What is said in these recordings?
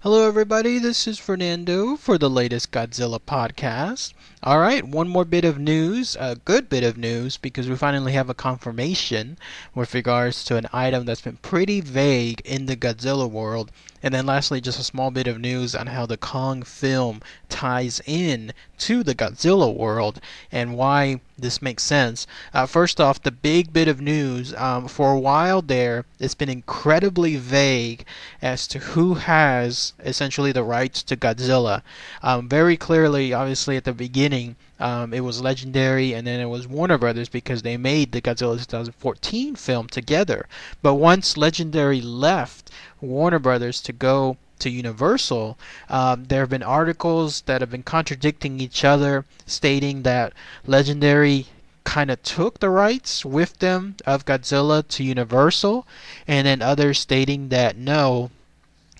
Hello, everybody. This is Fernando for the latest Godzilla podcast. All right, one more bit of news, a good bit of news, because we finally have a confirmation with regards to an item that's been pretty vague in the Godzilla world. And then lastly, just a small bit of news on how the Kong film ties in to the Godzilla world and why this makes sense. First off, the big bit of news, for a while there, it's been incredibly vague as to who has essentially the rights to Godzilla. Very clearly, obviously, at the beginning, it was Legendary and then it was Warner Brothers because they made the Godzilla 2014 film together. But once Legendary left Warner Brothers to go to Universal, there have been articles that have been contradicting each other, stating that Legendary kind of took the rights with them of Godzilla to Universal, and then others stating that no,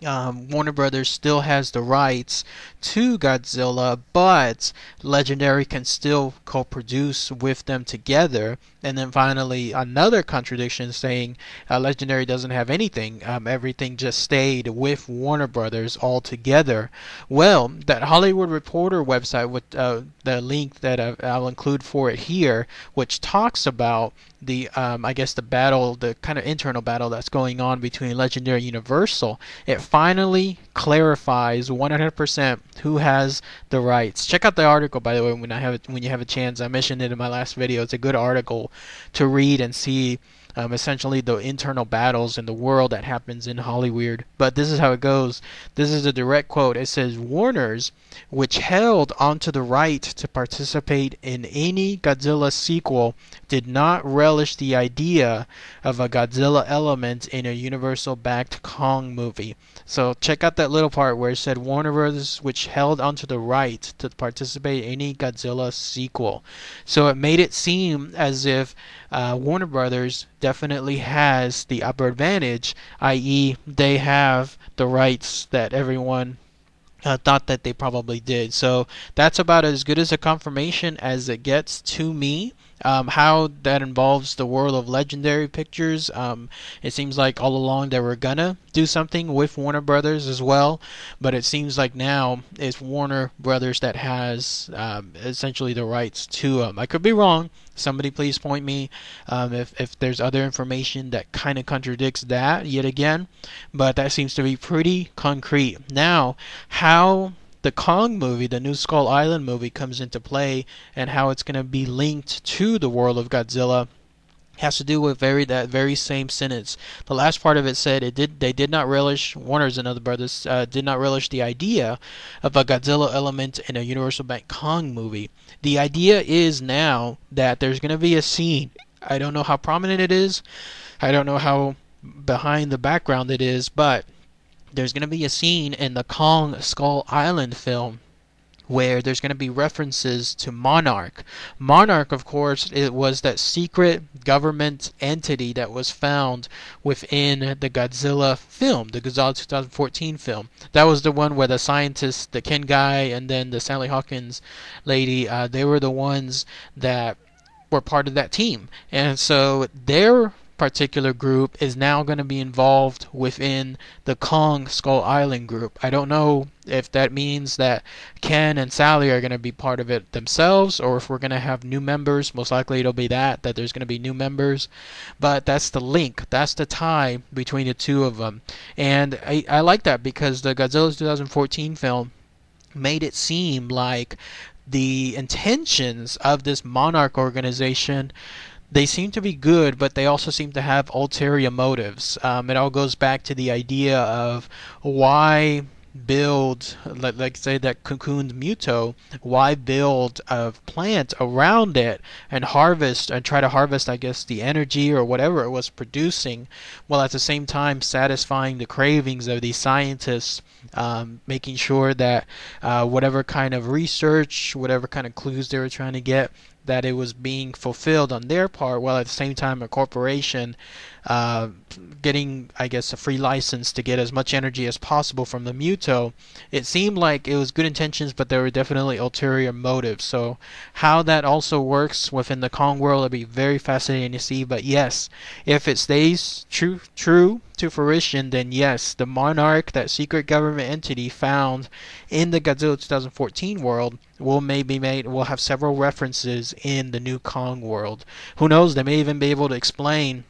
Warner Brothers still has the rights to Godzilla, but Legendary can still co-produce with them together. And then finally, another contradiction saying Legendary doesn't have anything. Everything just stayed with Warner Brothers altogether. Well, that Hollywood Reporter website with the link that I'll include for it here, which talks about the I guess the battle, the kind of internal battle that's going on between Legendary and Universal, it finally clarifies 100% who has the rights. Check out the article, by the way, when you have a chance. I mentioned it in my last video. It's a good article to read and see essentially the internal battles in the world that happens in Hollywood. But this is how it goes. This is a direct quote. It says, Warner's, which held onto the right to participate in any Godzilla sequel, did not relish the idea of a Godzilla element in a Universal-backed Kong movie. So check out that little part where it said Warner Bros., which held onto the right to participate in any Godzilla sequel. So it made it seem as if Warner Brothers definitely has the upper advantage, i.e. they have the rights that everyone thought that they probably did. So that's about as good as a confirmation as it gets to me. How that involves the world of Legendary Pictures, it seems like all along they were gonna do something with Warner Brothers as well, but it seems like now it's Warner Brothers that has essentially the rights to them. I could be wrong. Somebody please point me if there's other information that kind of contradicts that yet again, but that seems to be pretty concrete. Now, how the Kong movie, the new Skull Island movie, comes into play and how it's going to be linked to the world of Godzilla has to do with that very same sentence. The last part of it said they did not relish, Warner's and other brothers did not relish the idea of a Godzilla element in a Universal Bank Kong movie. The idea is now that there's going to be a scene. I don't know how prominent it is. I don't know how behind the background it is, but there's going to be a scene in the Kong Skull Island film where there's going to be references to MONARCH. MONARCH, of course, it was that secret government entity that was found within the Godzilla film, the Godzilla 2014 film. That was the one where the scientists, the Ken guy, and then the Sally Hawkins lady, they were the ones that were part of that team. And so their particular group is now going to be involved within the Kong Skull Island group. I don't know if that means that Ken and Sally are going to be part of it themselves, or if we're going to have new members. Most likely it'll be that there's going to be new members, but that's the link, that's the tie between the two of them. And I like that because the Godzilla 2014 film made it seem like the intentions of this MONARCH organization, they seem to be good, but they also seem to have ulterior motives. It all goes back to the idea of why build, like say that cocooned Muto, why build a plant around it and harvest and try to harvest, I guess, the energy or whatever it was producing, while at the same time satisfying the cravings of these scientists, making sure that whatever kind of research, whatever kind of clues they were trying to get, that it was being fulfilled on their part, while at the same time a corporation getting, I guess, a free license to get as much energy as possible from the Muto. It seemed like it was good intentions, but there were definitely ulterior motives. So how that also works within the Kong world, it'll be very fascinating to see. But yes, if it stays true to fruition, then yes, the Monarch, that secret government entity found in the Godzilla 2014 world, will have several references in the new Kong world. Who knows? They may even be able to explain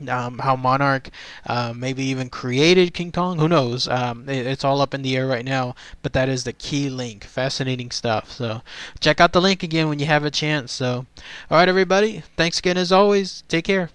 how Monarch maybe even created King Kong. Who knows? It's all up in the air right now, but that is the key link. Fascinating stuff. So check out the link again when you have a chance. So, all right, everybody. Thanks again as always. Take care.